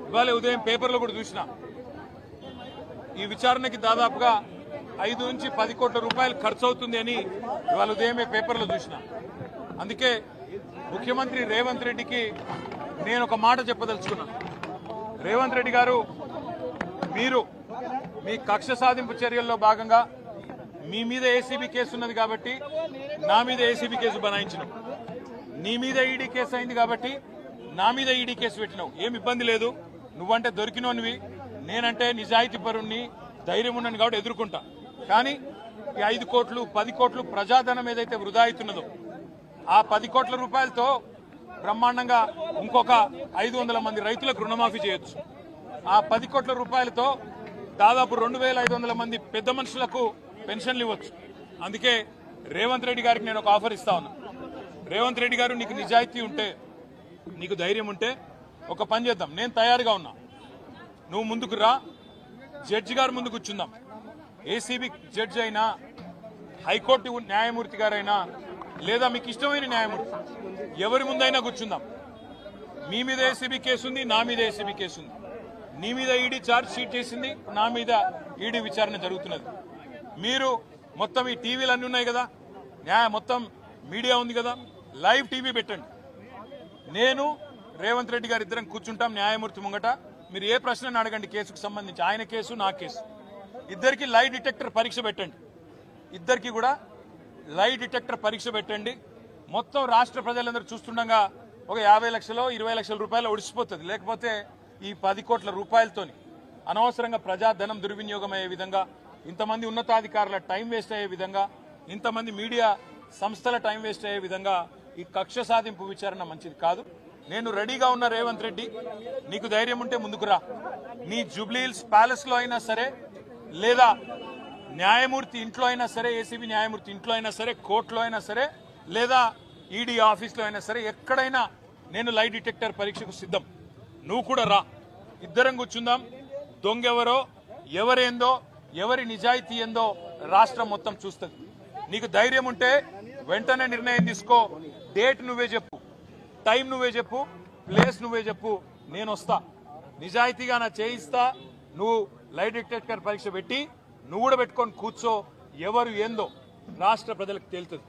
ఇవాళ ఉదయం పేపర్లో కూడా చూసిన ఈ విచారణకి దాదాపుగా 5 నుంచి 10 కోట్ల రూపాయలు ఖర్చు అవుతుంది అని ఇవాళ ఉదయమే పేపర్లో చూసిన. అందుకే ముఖ్యమంత్రి రేవంత్ రెడ్డికి నేను ఒక మాట చెప్పదలుచుకున్నాను. రేవంత్ రెడ్డి గారు, మీరు మీ కక్ష సాధింపు చర్యల్లో భాగంగా మీ మీద ఏసీబీ కేసు ఉన్నది కాబట్టి నా మీద ఏసీబీ కేసు బనాయించినావు, నీ మీద ఈడీ కేసు అయింది కాబట్టి నా మీద ఈడీ కేసు పెట్టినావు. ఏం ఇబ్బంది లేదు, నువ్వంటే దొరికినోనివి, నేనంటే నిజాయితీ పరుణ్ణి, ధైర్యం ఉన్నాను కాబట్టి ఎదుర్కొంటా. కానీ ఈ 5 కోట్లు 10 కోట్లు ప్రజాధనం ఏదైతే వృధా అవుతున్నదో ఆ 10 కోట్ల రూపాయలతో బ్రహ్మాండంగా ఇంకొక 500 మంది రైతులకు రుణమాఫీ చేయొచ్చు. ఆ 10 కోట్ల రూపాయలతో దాదాపు 2500 మంది పెద్ద మనుషులకు పెన్షన్లు ఇవ్వచ్చు. అందుకే రేవంత్ రెడ్డి గారికి నేను ఒక ఆఫర్ ఇస్తా ఉన్నా. రేవంత్ రెడ్డి గారు, నీకు నిజాయితీ ఉంటే, నీకు ధైర్యం ఉంటే ఒక పని చేద్దాం. నేను తయారుగా ఉన్నా, నువ్వు ముందుకు రా, జడ్జి గారు ముందు కూర్చుందాం. ఏసీబీ జడ్జి అయినా, హైకోర్టు న్యాయమూర్తి గారైనా, లేదా మీకు ఇష్టమైన న్యాయమూర్తి ఎవరి ముందైనా కూర్చుందాం. మీ మీద ఏసీబీ కేసు ఉంది, నా మీద ఏసీబీ కేసు ఉంది. నీ మీద ఈడీ ఛార్జ్ షీట్ చేసింది, నా మీద ఈడీ విచారణ జరుగుతున్నది. మీరు మొత్తం ఈ టీవీలు అన్నీ ఉన్నాయి కదా, మొత్తం మీడియా ఉంది కదా, లైవ్ టీవీ పెట్టండి. నేను రేవంత్ రెడ్డి గారు ఇద్దరం కూర్చుంటాం న్యాయమూర్తి ముంగట. మీరు ఏ ప్రశ్నను అడగండి కేసుకు సంబంధించి, ఆయన కేసు నా కేసు. ఇద్దరికి లై డిటెక్టర్ పరీక్ష పెట్టండి, ఇద్దరికి కూడా లై డిటెక్టర్ పరీక్ష పెట్టండి. మొత్తం రాష్ట్ర ప్రజలందరూ చూస్తుండగా ఒక 50 లక్షలు 20 లక్షల రూపాయలు ఒడిసిపోతుంది. లేకపోతే ఈ 10 కోట్ల రూపాయలతోని అనవసరంగా ప్రజాధనం దుర్వినియోగం అయ్యే విధంగా, ఇంతమంది ఉన్నతాధికారుల టైం వేస్ట్ అయ్యే విధంగా, ఇంతమంది మీడియా సంస్థల టైం వేస్ట్ అయ్యే విధంగా ఈ కక్ష సాధింపు విచారణ మంచిది కాదు. నేను రెడీగా ఉన్న రేవంత్ రెడ్డి, నీకు ధైర్యం ఉంటే ముందుకు రా. నీ జూబ్లీహిల్స్ ప్యాలెస్ లో అయినా సరే, లేదా న్యాయమూర్తి ఇంట్లో అయినా సరే, ఏసీబీ న్యాయమూర్తి ఇంట్లో అయినా సరే, కోర్టులో అయినా సరే, లేదా ఈడీ ఆఫీస్లో అయినా సరే, ఎక్కడైనా నేను లై డిటెక్టర్ పరీక్షకు సిద్ధం. నువ్వు కూడా రా, ఇద్దరం కూర్చుందాం. దొంగెవరో, ఎవరేందో, ఎవరి నిజాయితీ ఏందో రాష్ట్రం మొత్తం చూస్తుంది. నీకు ధైర్యం ఉంటే వెంటనే నిర్ణయం తీసుకో. డేట్ నువ్వే చెప్పు, టైం నువ్వే చెప్పు, ప్లేస్ నువ్వే చెప్పు, నేను వస్తా. నిజాయితీగా నా చేయిస్తా. నువ్వు లై డిటెక్టర్ పరీక్ష పెట్టి నువ్వు కూడా పెట్టుకొని కూర్చో. ఎవరు ఏందో రాష్ట్ర ప్రజలకు తేలుతుంది.